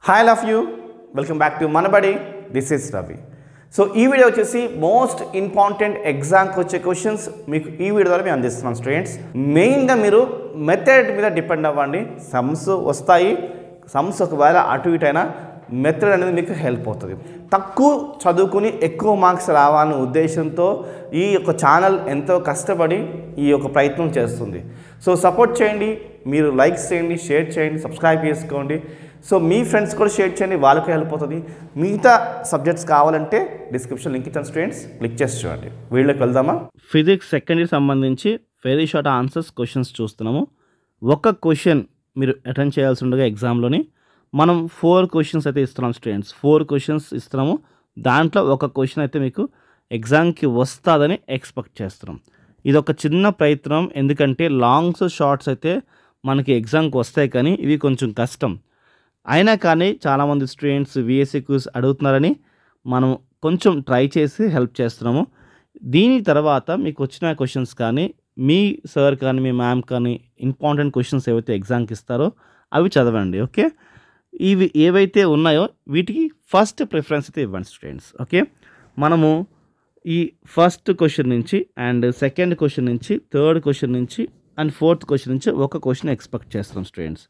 Hi love you welcome back to Manabadi this is Ravi. So ఈ video వచ్చేసి most important ఎగ్జామ్కి వచ్చే questions మీకు ఈ వీడియో ద్వారా మేము అందిస్తున్నాం స్టూడెంట్స్. మెయిన్గా మీరు మెథడ్ మీద డిపెండ్ అవ్వండి. సమ్స్ వస్తాయి, సమ్స్ ఒకవేళ అటు ఇటు అయినా మెథడ్ అనేది మీకు హెల్ప్ అవుతుంది. తక్కువ చదువుకుని ఎక్కువ మార్క్స్ రావాలనే ఉద్దేశంతో ఈ యొక్క ఛానల్ ఎంతో కష్టపడి ఈ యొక్క ప్రయత్నం చేస్తుంది. సో సపోర్ట్ చేయండి, మీరు లైక్స్ చేయండి, షేర్ చేయండి, సబ్స్క్రైబ్ చేసుకోండి. సో మీ ఫ్రెండ్స్ కూడా షేర్ చేయండి, వాళ్ళకి హెల్ప్ అవుతుంది. మిగతా సబ్జెక్ట్స్ కావాలంటే డిస్క్రిప్షన్ లింక్ ఇచ్చాను స్టూడెంట్స్, క్లిక్ చేసి చూడండి. వీడియోకి వెళ్దామా? ఫిజిక్స్ సెకండ్ ఇయర్ సంబంధించి వెరీ షార్ట్ ఆన్సర్స్ క్వశ్చన్స్ చూస్తున్నాము. ఒక క్వశ్చన్ మీరు అటెండ్ చేయాల్సి ఉండగా ఎగ్జామ్లోని మనం 4 క్వశ్చన్స్ అయితే ఇస్తున్నాం స్టూడెంట్స్. 4 క్వశ్చన్స్ ఇస్తున్నాము. దాంట్లో ఒక క్వశ్చన్ అయితే మీకు ఎగ్జామ్కి వస్తుందని ఎక్స్పెక్ట్ చేస్తున్నాం. ఇది ఒక చిన్న ప్రయత్నం, ఎందుకంటే లాంగ్స్ షార్ట్స్ అయితే మనకి ఎగ్జామ్కి వస్తాయి, కానీ ఇవి కొంచెం కష్టం. అయినా కానీ చాలామంది స్టూడెంట్స్ విఎస్సి క్యూస్ అడుగుతున్నారని మనం కొంచెం ట్రై చేసి హెల్ప్ చేస్తున్నాము. దీని తర్వాత మీకు వచ్చిన క్వశ్చన్స్ కానీ మీ సార్ కానీ మీ మ్యామ్ కానీ ఇంపార్టెంట్ క్వశ్చన్స్ ఏవైతే ఎగ్జామ్కి ఇస్తారో అవి చదవండి. ఓకే, ఇవి ఏవైతే ఉన్నాయో వీటికి ఫస్ట్ ప్రిఫరెన్స్ అయితే ఇవ్వండి స్టూడెంట్స్. ఓకే, మనము ఈ ఫస్ట్ క్వశ్చన్ నుంచి అండ్ సెకండ్ క్వశ్చన్ నుంచి థర్డ్ క్వశ్చన్ నుంచి అండ్ ఫోర్త్ క్వశ్చన్ నుంచి ఒక క్వశ్చన్ ఎక్స్పెక్ట్ చేస్తాం స్టూడెంట్స్.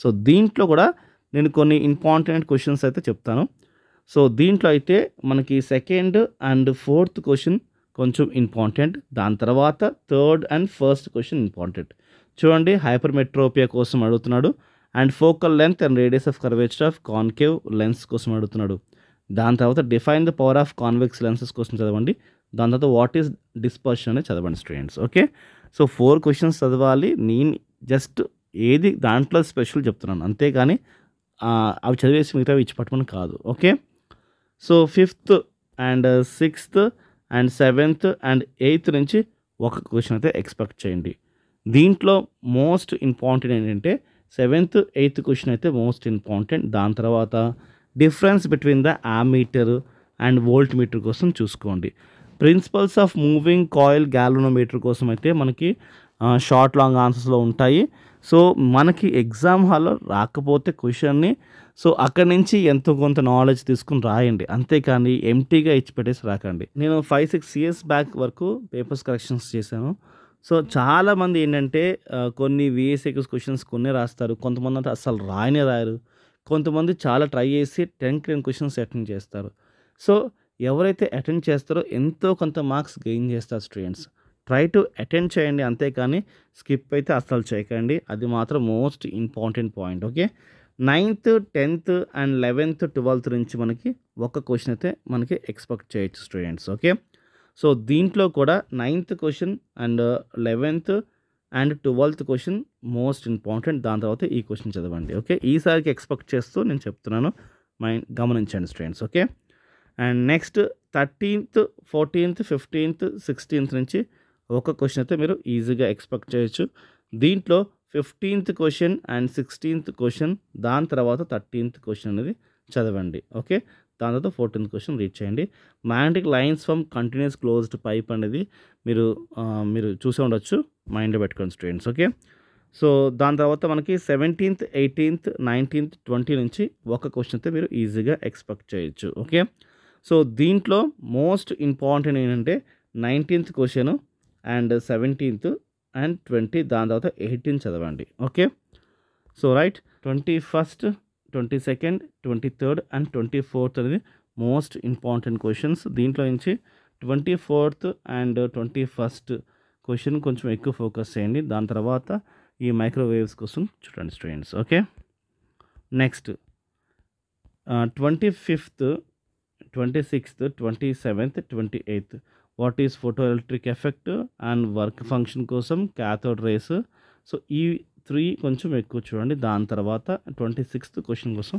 సో దీంట్లో కూడా నేను కొన్ని ఇంపార్టెంట్ క్వశ్చన్స్ అయితే చెప్తాను. సో దీంట్లో అయితే మనకి సెకండ్ అండ్ ఫోర్త్ క్వశ్చన్ కొంచెం ఇంపార్టెంట్, దాని తర్వాత third and first question important. చూడండి, హైపర్మెట్రోపియా కోసం అడుగుతున్నాడు and focal length and radius of curvature of concave lens కోసం అడుగుతున్నాడు. దాని తర్వాత define the power of convex lenses కోసం చదవండి. దాని తర్వాత వాట్ ఈస్ డిస్పర్షన్ అనేది చదవండి స్టూడెంట్స్. ఓకే, సో 4 క్వశ్చన్స్ చదవాలి. నేను జస్ట్ ఏది దాంట్లో స్పెషల్ చెప్తున్నాను, అంతేగాని అవి చదివేసి మిగతావి ఇచ్చి పట్టుమని కాదు. Okay, so 5th and 6th and 7th and 8th నుంచి ఒక క్వశ్చన్ అయితే ఎక్స్పెక్ట్ చేయండి. దీంట్లో మోస్ట్ ఇంపార్టెంట్ ఏంటంటే 7th 8th క్వశ్చన్ అయితే మోస్ట్ ఇంపార్టెంట్. దాని తర్వాత difference between the ammeter and voltmeter కోసం చూసుకోండి. Principles of moving coil galvanometer కోసం అయితే మనకి షార్ట్ లాంగ్ ఆన్సర్స్లో ఉంటాయి. సో మనకి ఎగ్జామ్ హాల్లో రాకపోతే క్వశ్చన్ని సో అక్కడి నుంచి ఎంతో కొంత నాలెడ్జ్ తీసుకుని రాయండి, అంతేకాని ఎంటీగా ఇచ్చి పెట్టేసి రాకండి. నేను 5-6 years బ్యాక్ వరకు పేపర్స్ కరెక్షన్స్ చేశాను. సో చాలామంది ఏంటంటే కొన్ని విఎస్ఏక్యూస్ క్వశ్చన్స్ కొన్ని రాస్తారు, కొంతమంది అయితే అసలు రాయరు, కొంతమంది చాలా ట్రై చేసి 10 క్వశ్చన్స్ అటెండ్ చేస్తారు. సో ఎవరైతే అటెండ్ చేస్తారో ఎంతో కొంత మార్క్స్ గెయిన్ చేస్తారు స్టూడెంట్స్. ట్రై టు అటెండ్ చేయండి, అంతేకాని స్కిప్ అయితే అస్సలు చేయకండి. అది మాత్రం most important point. Okay, 9th 10th and 11th 12th నుంచి మనకి ఒక క్వశ్చన్ అయితే మనకి ఎక్స్పెక్ట్ చేయొచ్చు స్టూడెంట్స్. ఓకే, సో దీంట్లో కూడా 9th question and 11th and 12th question most important. దాని తర్వాత ఈ క్వశ్చన్ చదవండి. ఓకే, ఈసారికి ఎక్స్పెక్ట్ చేస్తూ నేను చెప్తున్నాను, గమనించండి students. Okay, and next 13th 14th 15th 16th నుంచి ఒక క్వశ్చన్ అయితే మీరు ఈజీగా ఎక్స్పెక్ట్ చేయొచ్చు. దీంట్లో 15th question and 16th question, దాని తర్వాత 13th క్వశ్చన్ అనేది చదవండి. ఓకే, దాని తర్వాత 14th క్వశ్చన్ రీడ్ చేయండి. Magnetic lines from continuous closed pipe అనేది మీరు చూసే ఉండొచ్చు, మైండ్లో పెట్టుకోండి స్టూడెంట్స్. ఓకే, సో దాని తర్వాత మనకి 17th 18th 19th 20 నుంచి ఒక క్వశ్చన్ అయితే మీరు ఈజీగా ఎక్స్పెక్ట్ చేయొచ్చు. ఓకే, సో దీంట్లో మోస్ట్ ఇంపార్టెంట్ ఏంటంటే 19th question and 17th and 20, దాని తర్వాత 18 చదవండి. Okay, so right, 21st 22nd 23rd and 24th అనేది మోస్ట్ ఇంపార్టెంట్ క్వశ్చన్స్. దీంట్లో నుంచి 24th అండ్ 21st క్వశ్చన్ కొంచెం ఎక్కువ ఫోకస్ చేయండి. దాని తర్వాత ఈ మైక్రోవేవ్స్ కోసం చూడండి students. Okay, next 25th 26th 27th 28th what is photo electric effect and work function కోసం క్యాథోడ్ రేస్. సో ఈ 3 కొంచెం ఎక్కువ చూడండి. దాని తర్వాత 26th క్వశ్చన్ కోసం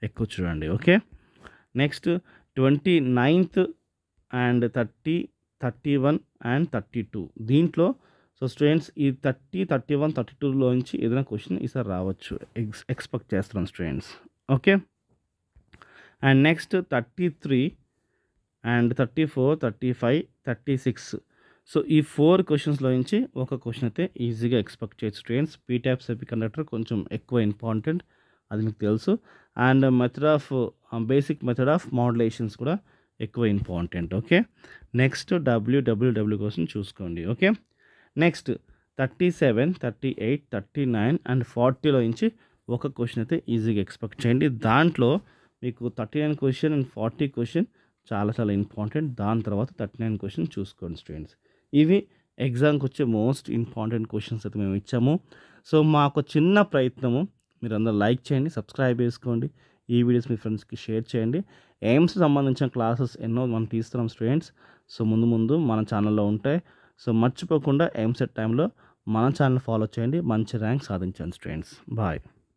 ఎక్కువ చూడండి. Okay, next 29th and 30 31 and 32. దీంట్లో సో స్టూడెంట్స్ ఈ 30 31 32లోంచి ఏదైనా క్వశ్చన్ ఈసారి రావచ్చు, ఎక్స్పెక్ట్ చేస్తున్నాను students. Okay, and next 33 and 34 35 36. So ఈ 4 క్వశ్చన్స్లో నుంచి ఒక క్వశ్చన్ అయితే ఈజీగా ఎక్స్పెక్ట్ చేయొచ్చు students. P type semi conductor కొంచెం ఎక్కువ ఇంపార్టెంట్, అది మీకు తెలుసు. And basic method of modulations కూడా ఎక్కువ ఇంపార్టెంట్. ఓకే, నెక్స్ట్ డబ్ల్యూడబ్ల్యూడబ్ల్యూ కోసం చూసుకోండి. ఓకే, నెక్స్ట్ 37, 38, 39 అండ్ 40లో నుంచి ఒక క్వశ్చన్ అయితే ఈజీగా ఎక్స్పెక్ట్ చేయండి. దాంట్లో మీకు 39 క్వశ్చన్ అండ్ 40 క్వశ్చన్ చాలా చాలా ఇంపార్టెంట్. దాని తర్వాత 39 క్వశ్చన్ చూసుకోండి స్టూడెంట్స్. ఇవి ఎగ్జామ్కి వచ్చే మోస్ట్ ఇంపార్టెంట్ క్వశ్చన్స్ అయితే మేము ఇచ్చాము. సో మాకు చిన్న ప్రయత్నము, మీరు అందరూ లైక్ చేయండి, సబ్స్క్రైబ్ చేసుకోండి, ఈ వీడియోస్ మీ ఫ్రెండ్స్కి షేర్ చేయండి. ఎయిమ్స్ సంబంధించిన క్లాసెస్ ఎన్నో మనం తీస్తున్నాం స్టూడెంట్స్. సో ముందు మన ఛానల్లో ఉంటాయి. సో మర్చిపోకుండా ఎయిమ్సెట్ టైంలో మన ఛానల్ ఫాలో చేయండి, మంచి ర్యాంక్ సాధించండి స్టూడెంట్స్. బాయ్.